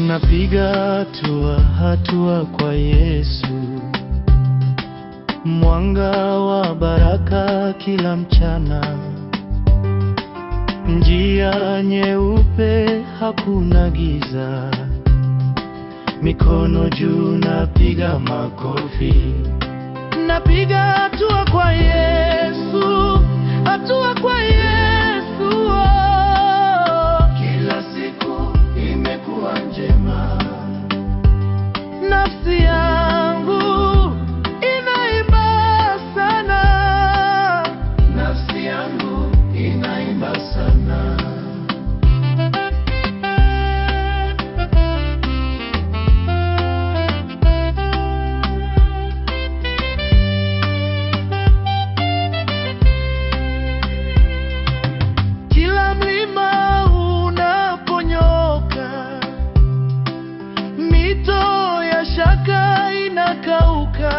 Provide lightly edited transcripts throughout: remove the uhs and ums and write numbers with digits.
Napiga hatua kwa Yesu, mwanga wa baraka kila mchana, njia nyeupe, hakuna giza, mikono juu, napiga makofi. Napiga hatua kwa Yesu, hatua kwa Yesu, oh. Kila siku imekuwa njema, nafsi yangu inaimba sana, nafsi yangu inaimba sana. Kila mlima unaponyoka, mito ya shaka inakauka,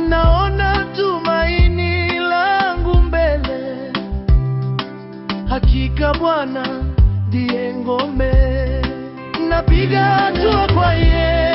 naona tumaini langu mbele, hakika Bwana ndiye ngome. Napiga hatua kwa Yesu.